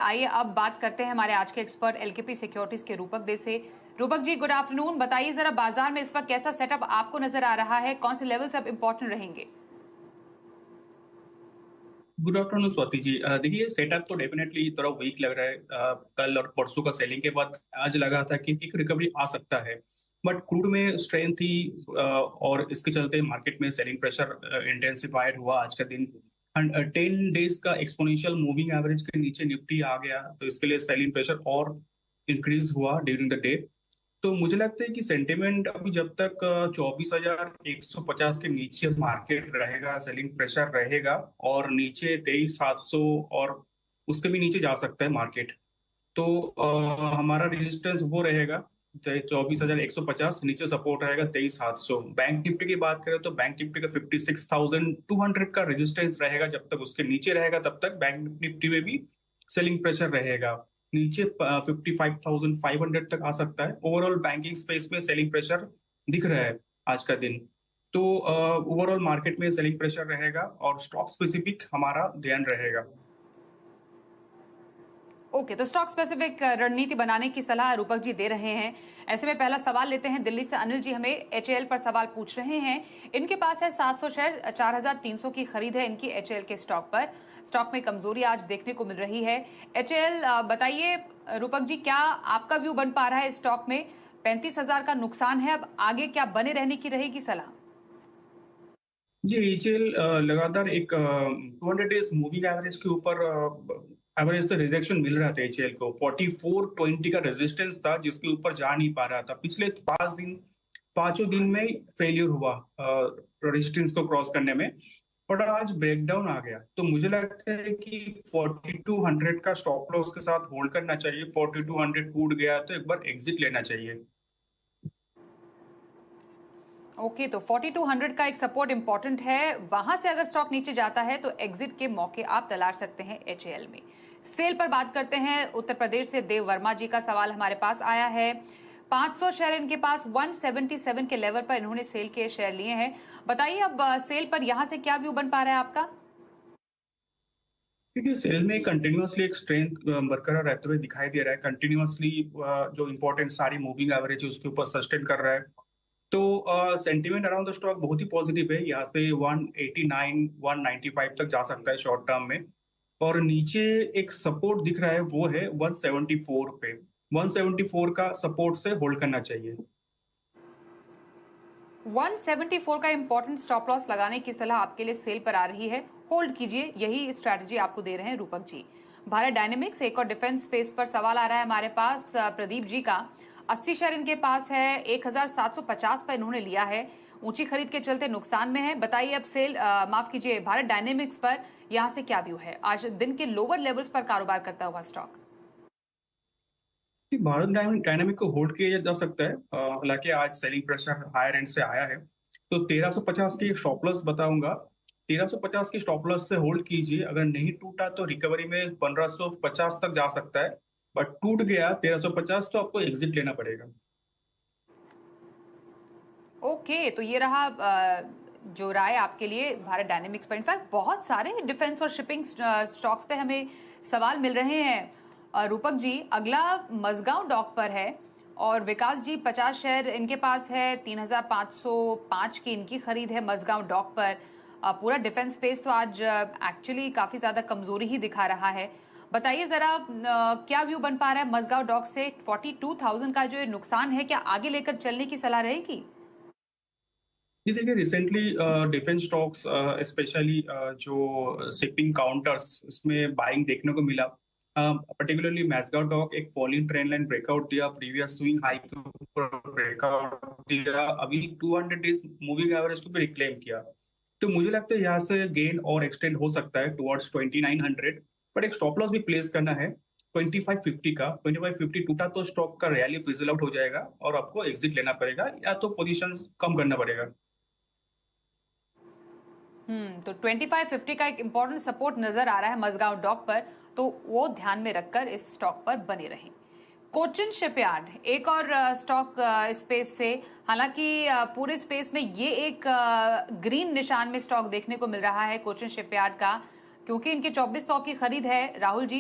आइए अब बात करते हैं हमारे आज के एक्सपर्ट एलकेपी सिक्योरिटीज के रूपक दे से। Rupak ji, good afternoon. बताइए जरा बाजार में इस वक्त कैसा सेटअप आपको नजर आ रहा है, कौन से लेवल्स अब इंपॉर्टेंट रहेंगे? Good afternoon Swati ji. देखिए, सेटअप तो डेफिनेटली थोड़ा वीक लग रहा है। कल और परसों का सेलिंग के बाद आज लगा था कि एक रिकवरी आ सकता है, बट क्रूड में स्ट्रेंथ थी। और इसके चलते मार्केट में सेलिंग प्रेशर इंटेंसिफाइड हुआ आज का दिन। 10 डेज का एक्सपोनेंशियल मूविंग एवरेज के नीचे निफ्टी आ गया, तो इसके लिए सेलिंग प्रेशर और इंक्रीज हुआ ड्यूरिंग द डे। तो मुझे लगता है कि सेंटिमेंट अभी जब तक 24,150 के नीचे मार्केट रहेगा, सेलिंग प्रेशर रहेगा, और नीचे 23,700 और उसके भी नीचे जा सकता है मार्केट। तो हमारा रेजिस्टेंस वो रहेगा 24,150, नीचे सपोर्ट रहेगा 23,700। बैंक निफ्टी की बात करें तो बैंक निफ्टी का 56,200 का रेजिस्टेंस रहेगा। जब तक उसके नीचे रहेगा तब तक बैंक निफ्टी में भी सेलिंग प्रेशर रहेगा। नीचे 55,500 तक आ सकता है। ओवरऑल बैंकिंग स्पेस में सेलिंग प्रेशर दिख रहा है आज का दिन। तो ओवरऑल मार्केट में सेलिंग प्रेशर रहेगा और स्टॉक स्पेसिफिक हमारा ध्यान रहेगा। ओके, तो स्टॉक स्पेसिफिक रणनीति बनाने की सलाह रूपक जी दे रहे हैं। ऐसे में पहला सवाल लेते हैं। दिल्ली से अनिल जी हमें एचएएल पर सवाल पूछ रहे हैं। इनके पास है 700 शेयर, 4,300 की खरीद है इनकी एचएएल के स्टॉक पर। स्टॉक में कमजोरी आज देखने को मिल रही है। एचएएल बताइए रूपक जी, क्या आपका व्यू बन पा रहा है स्टॉक में? 35,000 का नुकसान है, अब आगे क्या बने रहने की रहेगी सलाह? जी, एचएल लगातार एक 200 डेज मूविंग एवरेज के ऊपर एवरेज से रिजेक्शन मिल रहा था। एचएल को 4420 का रेजिस्टेंस था, जिसके ऊपर जा नहीं पा रहा था पिछले 5 दिन। पांचों दिन में फेलियर हुआ रेजिस्टेंस को क्रॉस करने में, और आज ब्रेकडाउन आ गया। तो मुझे लगता है कि 4200 का स्टॉप लॉस के साथ होल्ड करना चाहिए। 4200 टूट गया तो एक बार एग्जिट लेना चाहिए। ओके, तो 4200 का एक सपोर्ट इंपॉर्टेंट है। वहां से अगर स्टॉक नीचे जाता है तो एग्जिट के मौके आप तलाश सकते हैं एचएएल में। सेल पर बात करते हैं। उत्तर प्रदेश से देव वर्मा जी का सवाल हमारे पास आया है। 500 शेयर इनके पास 177 के लेवल पर इन्होंने सेल के शेयर लिए हैं। बताइए अब सेल पर यहां से क्या व्यू बन पा रहा है आपका? क्योंकि सेल में कंटिन्यूअसली एक स्ट्रेंथ बरकरार रहते हुए दिखाई दे रहा है। कंटिन्यूअसली जो इंपॉर्टेंट सारी मूविंग एवरेज है उसके ऊपर सस्टेन कर रहा है। तो सेंटीमेंट अराउंड द स्टॉक बहुत ही पॉजिटिव है। यहाँ से 189 195 तक जा सकता है शॉर्ट टर्म में। और नीचे एक सपोर्ट दिख रहा है, वो है 174 पे। 174 का सपोर्ट से होल्ड करना चाहिए। 174 का इंपॉर्टेंट स्टॉप लॉस लगाने की सलाह आपके लिए सेल पर आ रही है। होल्ड कीजिए, यही स्ट्रैटेजी आपको दे रहे हैं रूपक जी। भारत डायनेमिक्स एक और डिफेंस स्पेस पर सवाल आ रहा है हमारे पास प्रदीप जी का। 80 शेयर इनके पास है, 1750 पर इन्होंने लिया है। ऊंची खरीद के चलते नुकसान में है। बताइए अब सेल माफ कीजिए, भारत डायनेमिक्स पर यहां से क्या व्यू है? आज दिन के लोअर लेवल्स पर कारोबार करता हुआ स्टॉक। कि भारत डायनामिक को होल्ड किया जा सकता है। हालांकि आज सेलिंग प्रेशर हायर एंड से आया है। तो 1350 की स्टॉप लॉस बताऊंगा। 1350 की स्टॉप लॉस से होल्ड कीजिए। अगर नहीं टूटा तो रिकवरी में 1550 तक जा सकता है, बट टूट गया 1350 तो आपको एग्जिट लेना पड़ेगा। ओके, तो ये रहा जो राय आपके लिए भारत डायनेमिक्स पर। इनफैक्ट बहुत सारे डिफेंस और शिपिंग स्टॉक्स पे हमें सवाल मिल रहे हैं। रूपक जी, अगला मजगांव डॉक पर है और विकास जी 50 शेयर इनके पास है। 3,505 की इनकी खरीद है मजगांव डॉक पर। पूरा डिफेंस स्पेस तो आज एक्चुअली काफी ज्यादा कमजोरी ही दिखा रहा है। बताइए जरा क्या व्यू बन पा रहा है मजगांव डॉक से? 42,000 का जो ये नुकसान है, क्या आगे लेकर चलने की सलाह रहेगी? ये देखिए, रिसेंटली डिफेंस स्टॉक्स स्पेशली जो शिपिंग काउंटर्स, इसमें बाइंग देखने को मिला। पर्टिकुलरली मैस्गाव डॉक एक फॉलिंग ट्रेंड लाइन ब्रेकआउट दिया, प्रीवियस स्विंग हाई के ऊपर ब्रेकआउट दिया, अभी 200 डेज मूविंग एवरेज को भी रिक्लेम किया। तो मुझे लगता है यहाँ से गेन और एक्सटेंड हो सकता है टुवर्ड्स 2900। बट एक स्टॉप लॉस भी प्लेस करना है 2550 का। 2550 टूटा तो स्टॉक का रैली फिजल आउट हो जाएगा और आपको एग्जिट लेना पड़ेगा, या तो पोजीशन कम करना पड़ेगा। तो 2550 का एक इंपॉर्टेंट सपोर्ट नजर आ रहा है मजगांव डॉक पर, तो वो ध्यान में रखकर इस स्टॉक पर बने रहें। कोचिन शिपयार्ड एक और स्टॉक स्पेस से। हालांकि पूरे स्पेस में ये एक ग्रीन निशान में स्टॉक देखने को मिल रहा है कोचिन शिपयार्ड का, क्योंकि इनके 2400 की खरीद है राहुल जी,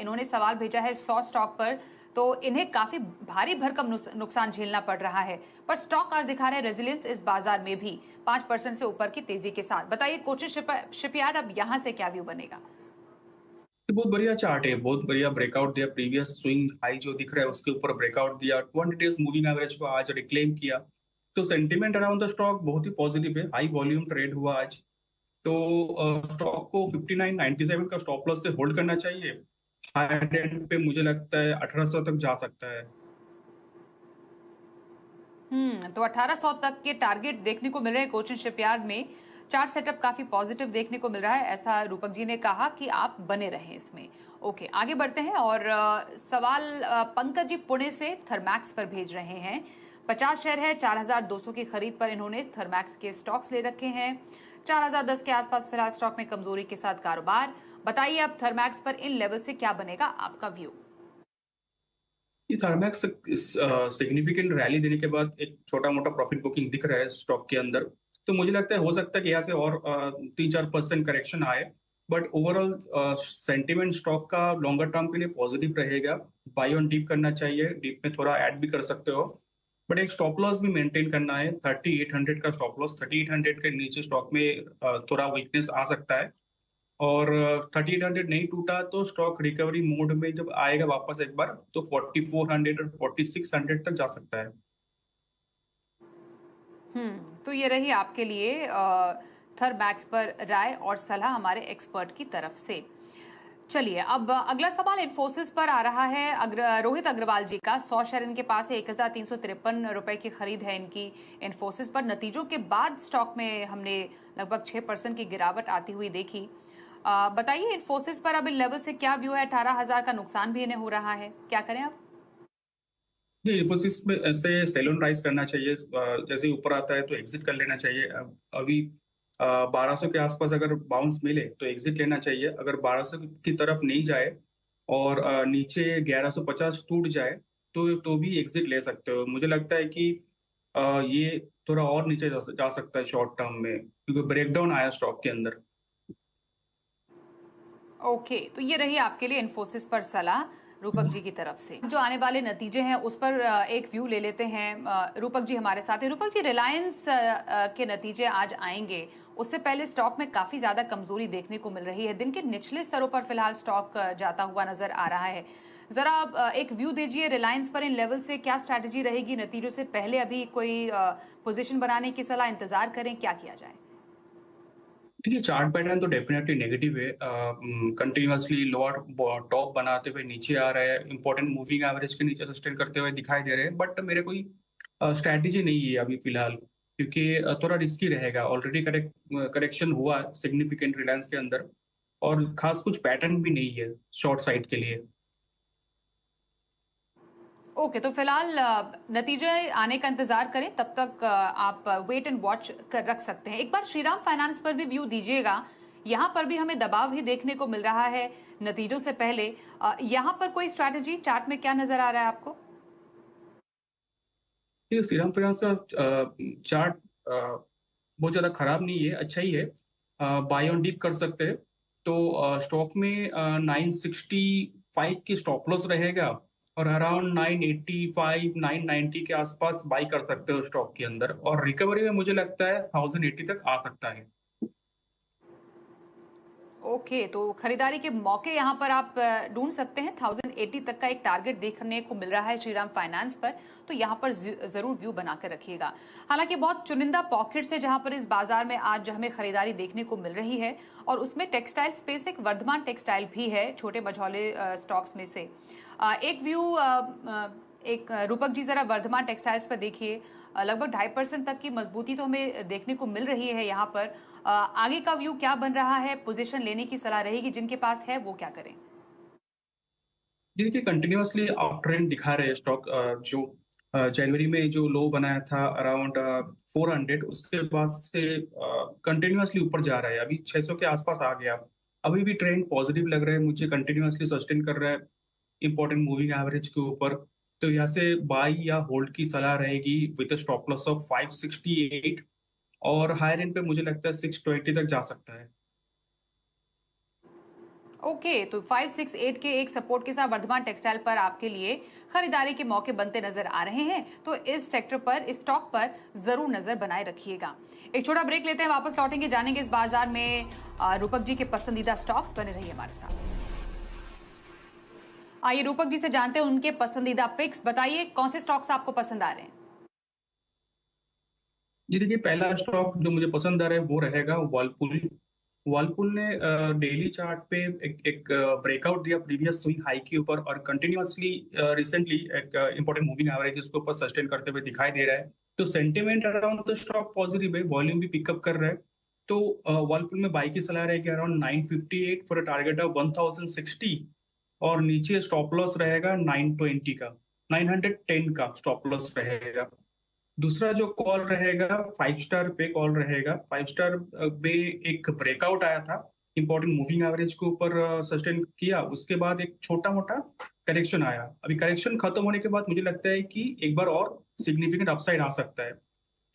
इन्होंने सवाल भेजा है 100 स्टॉक पर, तो इन्हें काफी भारी भरकम नुकसान झेलना पड़ रहा है। पर स्टॉक आज दिखा रहे रेजिलियंस इस बाजार में भी 5% से ऊपर की तेजी के साथ। बताइए कोचिन शिपयार्ड, अब यहाँ से क्या व्यू बनेगा? ये बहुत बढ़िया चार्ट है, बहुत बढ़िया ब्रेकआउट दिया। प्रीवियस स्विंग हाई जो दिख रहा है उसके ऊपर ब्रेकआउट दिया, 20 डेज मूविंग एवरेज को आज रिक्लेम किया। तो सेंटीमेंट अराउंड द स्टॉक बहुत ही पॉजिटिव है, हाई वॉल्यूम ट्रेड हुआ आज। तो स्टॉक को 59.97 का स्टॉप लॉस से होल्ड करना चाहिए। हायर एंड पे मुझे लगता है 1800 तक जा सकता है। तो 1800 तक के टारगेट देखने को मिल रहे हैं कोचिन शिपयार्ड में। चार्ट सेटअप काफी पॉजिटिव देखने को मिल रहा है, ऐसा रूपक जी ने कहा कि आप बने रहें इसमें। ओके, आगे बढ़ते हैं और सवाल पंकज जी पुणे से थर्मैक्स पर भेज रहे हैं। 50 शेयर है, 4200 की खरीद पर इन्होंने थर्मैक्स के स्टॉक्स ले रखे हैं। 4010 के आसपास फिलहाल स्टॉक में कमजोरी के साथ कारोबार। बताइए अब थर्मैक्स पर इन लेवल से क्या बनेगा आपका व्यू? ये थर्मैक्स सिग्निफिकेंट रैली देने के बाद एक छोटा मोटा प्रॉफिट बुकिंग दिख रहा है स्टॉक के अंदर। तो मुझे लगता है हो सकता है कि यहाँ से और 3-4% करेक्शन आए। बट ओवरऑल सेंटीमेंट स्टॉक का लॉन्गर टर्म के लिए पॉजिटिव रहेगा। बाई ऑन डीप करना चाहिए, डीप में थोड़ा ऐड भी कर सकते हो। बट एक स्टॉप लॉस भी मेंटेन करना है, 3800 का स्टॉप लॉस। 3800 के नीचे स्टॉक में थोड़ा वीकनेस आ सकता है। और 3800 नहीं टूटा तो स्टॉक रिकवरी मोड में जब आएगा वापस एक बार, तो 4400 और 4600 तक जा सकता है। तो ये रही आपके लिए थर्मैक्स पर राय और सलाह हमारे एक्सपर्ट की तरफ से। चलिए अब अगला सवाल इन्फोसिस पर आ रहा है। रोहित अग्रवाल जी का 100 शेयर इनके पास है, 1353 रुपए की खरीद है इनकी इन्फोसिस पर। नतीजों के बाद स्टॉक में हमने लगभग 6% की गिरावट आती हुई देखी। बताइए इन्फोसिस पर अब इन लेवल से क्या व्यू है? 18,000 का नुकसान भी इन्हें हो रहा है, क्या करें अब? ये इन्फोसिस में ऐसे सेल ऑन राइज करना चाहिए। जैसे ही ऊपर आता है तो एग्जिट कर लेना चाहिए। अभी 1200 के आसपास अगर बाउंस मिले तो एग्जिट लेना चाहिए। अगर 1200 की तरफ नहीं जाए और नीचे 1150 टूट जाए तो भी एग्जिट ले सकते हो। मुझे लगता है कि ये थोड़ा और नीचे जा सकता है शॉर्ट टर्म में, क्योंकि ब्रेकडाउन आया स्टॉक के अंदर। ओके, तो ये रही आपके लिए इन्फोसिस पर सलाह रूपक जी की तरफ से। जो आने वाले नतीजे हैं उस पर एक व्यू ले लेते हैं। रूपक जी हमारे साथ हैं। रूपक जी, रिलायंस के नतीजे आज आएंगे, उससे पहले स्टॉक में काफी ज्यादा कमजोरी देखने को मिल रही है। दिन के निचले स्तरों पर फिलहाल स्टॉक जाता हुआ नजर आ रहा है। जरा आप एक व्यू दीजिए रिलायंस पर, इन लेवल से क्या स्ट्रैटेजी रहेगी? नतीजों से पहले अभी कोई पोजीशन बनाने की सलाह, इंतजार करें, क्या किया जाए? देखिए, चार्ट पैटर्न तो डेफिनेटली नेगेटिव है। कंटिन्यूअसली लोअर टॉप बनाते हुए नीचे आ रहा है, इंपॉर्टेंट मूविंग एवरेज के नीचे सस्टेन करते हुए दिखाई दे रहे हैं। बट मेरे कोई स्ट्रैटेजी नहीं है अभी फिलहाल, क्योंकि थोड़ा रिस्की रहेगा। ऑलरेडी करेक्शन हुआ सिग्निफिकेंट रिलायंस के अंदर, और खास कुछ पैटर्न भी नहीं है शॉर्ट साइड के लिए। ओके, तो फिलहाल नतीजे आने का इंतजार करें, तब तक आप वेट एंड वॉच कर रख सकते हैं। एक बार श्रीराम फाइनेंस पर भी व्यू दीजिएगा। यहाँ पर भी हमें दबाव ही देखने को मिल रहा है नतीजों से पहले। यहाँ पर कोई स्ट्रैटेजी चार्ट में क्या नजर आ रहा है आपको? ये श्रीराम फाइनेंस का चार्ट बहुत ज्यादा खराब नहीं है, अच्छा ही है। बाय ऑन डिप कर सकते हैं। तो स्टॉक में 965 की स्टॉप लॉस रहेगा, और अराउंड 985 990 के आसपास बाई कर सकते हो स्टॉक के अंदर। और रिकवरी में मुझे लगता है 1080 तक आ सकता है। ओके, तो खरीदारी के मौके यहाँ पर आप ढूंढ सकते हैं। 1080 तक का एक टारगेट देखने को मिल रहा है श्रीराम फाइनेंस पर, तो यहाँ पर जरूर व्यू बनाकर रखिएगा। हालांकि बहुत चुनिंदा पॉकेट्स है जहां पर इस बाजार में आज हमें खरीदारी देखने को मिल रही है, और उसमें टेक्सटाइल स्पेस एक वर्धमान टेक्सटाइल भी है, छोटे मझौले स्टॉक्स में से एक व्यू। एक रूपक जी जरा वर्धमान टेक्सटाइल्स पर देखिए, लगभग 2.5% तक की मजबूती तो हमें देखने को मिल रही है यहाँ पर। आगे का व्यू क्या बन रहा है? पोजीशन लेने की सलाह रहेगी, जिनके पास है वो क्या करें? देखिए, कंटिन्यूअसली अप ट्रेंड दिखा रहे हैं स्टॉक। जो जनवरी में जो लो बनाया था अराउंड 400, उसके बाद से कंटिन्यूअसली ऊपर जा रहा है। अभी 600 के आसपास आ गया। अभी भी ट्रेंड पॉजिटिव लग रहा है मुझे, कंटिन्यूअसली सस्टेन कर रहा है इंपॉर्टेंट मूविंग एवरेज के ऊपर। तो यहाँ से बाई या होल्ड की सलाह रहेगी विद स्टॉप लॉस ऑफ 568, और हायर एंड पे मुझे लगता है 620 तक जा सकता है। ओके, तो 568 के एक सपोर्ट के साथ वर्धमान टेक्सटाइल पर आपके लिए खरीदारी के मौके बनते नजर आ रहे हैं, तो इस सेक्टर पर, इस स्टॉक पर जरूर नजर बनाए रखिएगा। एक छोटा ब्रेक लेते हैं, वापस लौटेंगे, जानेंगे इस बाजार में रूपक जी के पसंदीदा स्टॉक्स। बने रहिए हमारे साथ। आइए रूपक जी से जानते हैं उनके पसंदीदा पिक्स। बताइए कौन से स्टॉक्स आपको पसंद आ रहे हैं? जी देखिए, पहला स्टॉक जो मुझे पसंद आ रहा है वो रहेगा वर्लपूल। वर्लपूल ने डेली चार्ट पे एक ब्रेकआउट दिया प्रीवियस स्विंग हाई के ऊपर, और कंटिन्यूअसली रिसेंटली एक इंपॉर्टेंट मूविंग एवरेज इसके ऊपर सस्टेन करते हुए दिखाई दे रहा है। तो sentiment around the stock positive है, वॉल्यूम भी पिकअप कर रहा है। तो वर्लपूल में बाई की सलाह रहेगी around 958 for a target of 1060, और नीचे स्टॉप लॉस रहेगा 920 का, 910 का स्टॉप लॉस रहेगा। दूसरा जो कॉल रहेगा 5 स्टार पे कॉल रहेगा। 5 स्टार पे एक ब्रेकआउट आया था, इंपॉर्टेंट मूविंग एवरेज के ऊपर सस्टेन किया, उसके बाद एक छोटा मोटा करेक्शन आया। अभी करेक्शन खत्म होने के बाद मुझे लगता है कि एक बार और सिग्निफिकेंट अपसाइड आ सकता है।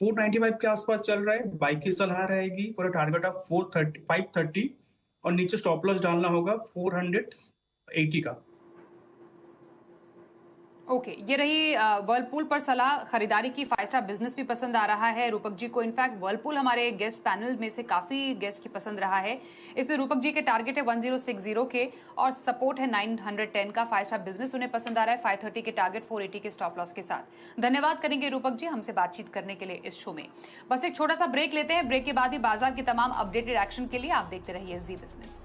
495 के आसपास चल रहा है, बाई की सलाह रहेगी फॉर टारगेट ऑफ 530, और नीचे स्टॉप लॉस डालना होगा 480 का। ओके, ये रही वर्लपूल पर सलाह खरीदारी की। 5 स्टार बिजनेस भी पसंद आ रहा है रूपक जी को। इनफैक्ट वर्लपूल हमारे गेस्ट पैनल में से काफी गेस्ट की पसंद रहा है। इसमें रूपक जी के टारगेट है 1060 के और सपोर्ट है 910 का। 5 स्टार बिजनेस उन्हें पसंद आ रहा है, 530 के टारगेट, 480 के स्टॉप लॉस के साथ। धन्यवाद करेंगे रूपक जी हमसे बातचीत करने के लिए इस शो में। बस एक छोटा सा ब्रेक लेते हैं, ब्रेक के बाद ही बाजार के तमाम अपडेटेड एक्शन के लिए आप देखते रहिए जी बिजनेस।